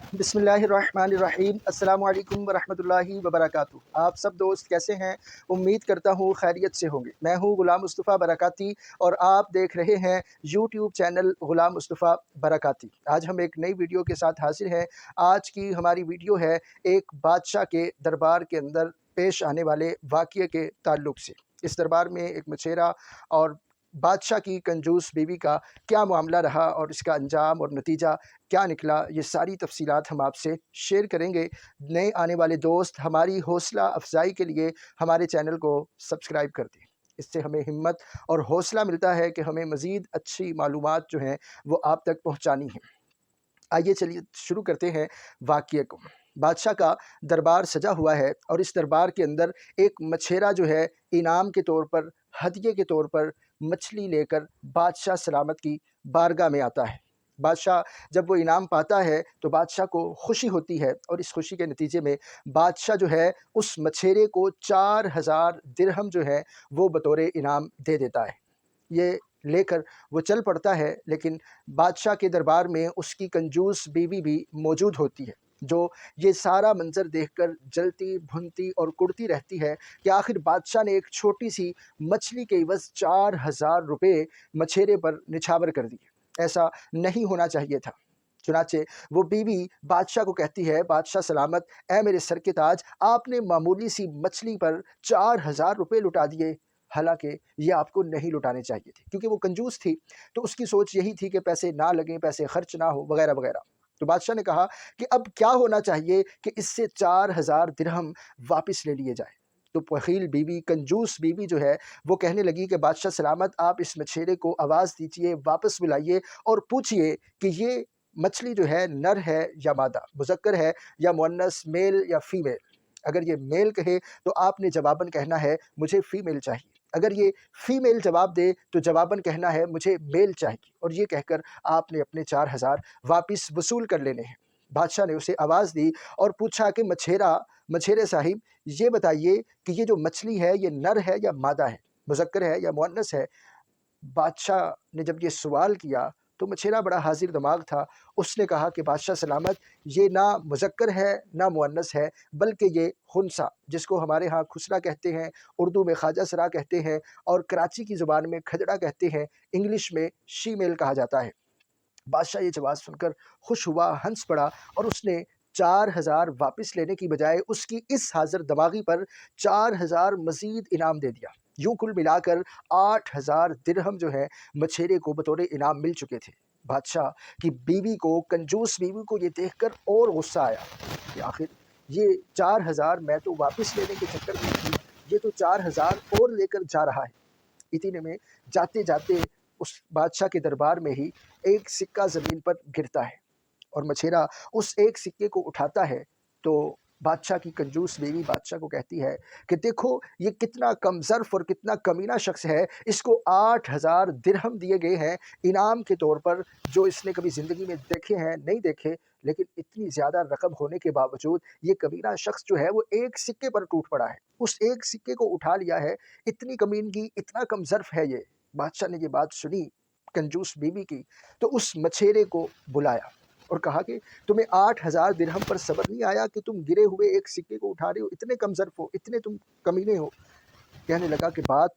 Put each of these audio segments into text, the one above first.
बिस्मिल्लाहिर्रहमानिर्रहीम। अस्सलामु अलैकुम वरहमतुल्लाहि वबरकातुहू। आप सब दोस्त कैसे हैं? उम्मीद करता हूँ खैरियत से होंगे। मैं हूँ ग़ुलाम मुस्तफ़ा बरकाती और आप देख रहे हैं यूट्यूब चैनल ग़ुलाम मुस्तफ़ा बरकाती। आज हम एक नई वीडियो के साथ हाज़िर हैं। आज की हमारी वीडियो है एक बादशाह के दरबार के अंदर पेश आने वाले वाक़ये के ताल्लुक़ से। इस दरबार में एक मछेरा और बादशाह की कंजूस बीवी का क्या मामला रहा और इसका अंजाम और नतीजा क्या निकला, ये सारी तफ़सीलात हम आपसे शेयर करेंगे। नए आने वाले दोस्त हमारी हौसला अफ़ज़ाई के लिए हमारे चैनल को सब्सक्राइब कर दें। इससे हमें हिम्मत और हौसला मिलता है कि हमें मज़ीद अच्छी मालूमात जो हैं वो आप तक पहुँचानी हैं। आइए चलिए शुरू करते हैं वाक़ये को। बादशाह का दरबार सजा हुआ है और इस दरबार के अंदर एक मछेरा जो है इनाम के तौर पर, हदिये के तौर पर मछली लेकर बादशाह सलामत की बारगाह में आता है। बादशाह जब वो इनाम पाता है तो बादशाह को खुशी होती है और इस खुशी के नतीजे में बादशाह जो है उस मछेरे को 4000 दिरहम जो है वो बतौर इनाम दे देता है। ये लेकर वो चल पड़ता है, लेकिन बादशाह के दरबार में उसकी कंजूस बीवी भी मौजूद होती है, जो ये सारा मंज़र देखकर जलती, भुनती और कुढ़ती रहती है कि आखिर बादशाह ने एक छोटी-सी मछली के इवज़ 4000 रुपए मछेरे पर निछावर कर दिए। ऐसा नहीं होना चाहिए था। चुनाचे वो बीवी बादशाह को कहती है, बादशाह सलामत, ऐ मेरे सर के ताज, आपने मामूली सी मछली पर 4000 रुपए लुटा दिए। हालाँकि ये आपको नहीं लुटाने चाहिए थे, क्योंकि वो कंजूस थी, तो उसकी सोच यही थी कि पैसे ना लगें, पैसे खर्च ना हो, वगैरह-वगैरह। तो बादशाह ने कहा कि अब क्या होना चाहिए कि इससे 4000 दिरहम वापस ले लिए जाएँ। तो बख़ील बीवी, कंजूस बीवी जो है, वो कहने लगी कि बादशाह सलामत, आप इस मछेरे को आवाज़ दीजिए, वापस बुलाइए और पूछिए कि ये मछली जो है नर है या मादा, मुज़क्कर है या मुअन्नस, मेल या फीमेल। अगर ये मेल कहे तो आपने जवाबन कहना है मुझे फीमेल चाहिए। अगर ये फीमेल जवाब दे तो जवाबन कहना है मुझे मेल चाहिए, और ये कहकर आपने अपने 4000 वापस वसूल कर लेने हैं। बादशाह ने उसे आवाज़ दी और पूछा कि मछेरे साहिब, ये बताइए कि ये जो मछली है ये नर है या मादा है, मुज़क्कर है या मुअन्नस है? बादशाह ने जब ये सवाल किया तो मछेरा बड़ा हाज़िर दिमाग था। उसने कहा कि बादशाह सलामत, ये ना मुज़क्कर है ना मुअन्नस है, बल्कि ये खुन्सा, जिसको हमारे यहाँ खुसरा कहते हैं, उर्दू में ख्वाजा सरा कहते हैं और कराची की ज़ुबान में खजड़ा कहते हैं, इंग्लिश में शीमेल कहा जाता है। बादशाह ये जवाब सुनकर खुश हुआ, हंस पड़ा और उसने 4000 वापस लेने की बजाय उसकी इस हाज़िर दिमागी पर 4000 मज़ीद इनाम दे दिया। यूँ कुल मिलाकर 8000 दिरहम जो है मछेरे को बतौर इनाम मिल चुके थे। बादशाह की बीवी को, कंजूस बीवी को ये देखकर और गुस्सा आया कि आखिर ये 4000 मैं तो वापस लेने के चक्कर में थी, ये तो 4000 और लेकर जा रहा है। इतने में जाते-जाते उस बादशाह के दरबार में ही एक सिक्का ज़मीन पर गिरता है और मछेरा उस एक सिक्के को उठाता है। तो बादशाह की कंजूस बीवी बादशाह को कहती है कि देखो ये कितना कम ज़र्फ़ और कितना कमीना शख़्स है, इसको 8000 दिरहम दिए गए हैं इनाम के तौर पर, जो इसने कभी ज़िंदगी में देखे हैं, नहीं देखे। लेकिन इतनी ज़्यादा रकम होने के बावजूद ये कमीना शख़्स जो है वो एक सिक्के पर टूट पड़ा है, उस एक सिक्के को उठा लिया है। इतनी कमीनगी, इतना कम ज़र्फ़ है ये। बादशाह ने ये बात सुनी कंजूस बीवी की, तो उस मछेरे को बुलाया और कहा कि तुम्हें 8000 दिरहम पर सब्र नहीं आया कि तुम गिरे हुए एक सिक्के को उठा रहे हो, इतने कम ज़र्फ़ हो, इतने तुम कमीने हो। कहने लगा कि बात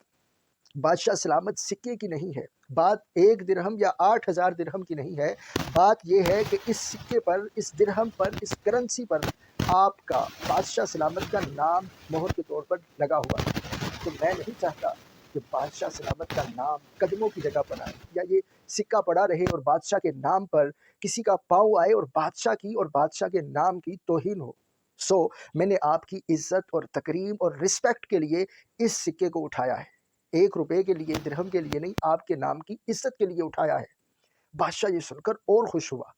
बादशाह सलामत सिक्के की नहीं है, बात 1 दिरहम या 8000 दिरहम की नहीं है, बात ये है कि इस सिक्के पर, इस दिरहम पर, इस करेंसी पर आपका, बादशाह सलामत का नाम मोहर के तौर पर लगा हुआ है। तो मैं नहीं चाहता कि बादशाह सलामत का नाम कदमों की जगह पर आए, या ये सिक्का पड़ा रहे और बादशाह के नाम पर किसी का पाँव आए और बादशाह के नाम की तौहीन हो। सो मैंने आपकी इज़्ज़त और तकरीम और रिस्पेक्ट के लिए इस सिक्के को उठाया है। 1 रुपए के लिए, दिरहम के लिए नहीं, आपके नाम की इज़्ज़त के लिए उठाया है। बादशाह ये सुनकर और खुश हुआ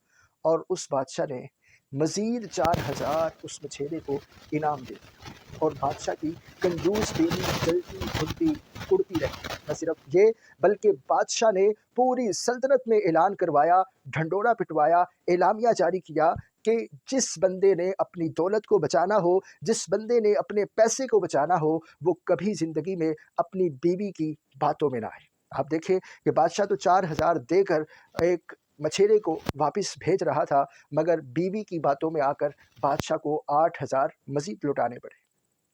और उस बादशाह ने मज़ीद 4000 उस मछेरे को इनाम दे दिया और बादशाह की कंजूस बीवी जलती, भुनती, कुढ़ती रही। न सिर्फ ये, बल्कि बादशाह ने पूरी सल्तनत में ऐलान करवाया, ढंढोरा पिटवाया, एलामिया जारी किया कि जिस बंदे ने अपनी दौलत को बचाना हो, जिस बंदे ने अपने पैसे को बचाना हो, वो कभी ज़िंदगी में अपनी बीवी की बातों में ना आए। आप देखें कि बादशाह तो 4000 देकर एक मछेरे को वापस भेज रहा था, मगर बीवी की बातों में आकर बादशाह को 8,000 मज़ीद लौटाने पड़े।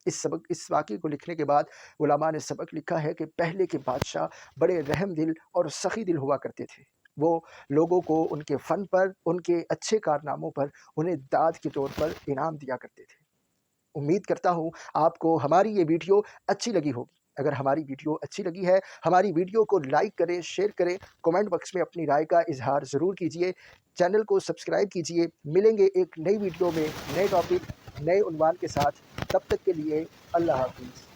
इस वाक़ये को लिखने के बाद उलमा ने सबक लिखा है कि पहले के बादशाह बड़े रहम दिल और सख़ी दिल हुआ करते थे। वो लोगों को उनके फ़न पर, उनके अच्छे कारनामों पर उन्हें दाद के तौर पर इनाम दिया करते थे। उम्मीद करता हूँ आपको हमारी ये वीडियो अच्छी लगी होगी। अगर हमारी वीडियो अच्छी लगी है, हमारी वीडियो को लाइक करें, शेयर करें, कमेंट बॉक्स में अपनी राय का इज़हार ज़रूर कीजिए। चैनल को सब्सक्राइब कीजिए। मिलेंगे एक नई वीडियो में, नए टॉपिक, नए उन्वान के साथ। तब तक के लिए अल्लाह हाफ़िज़।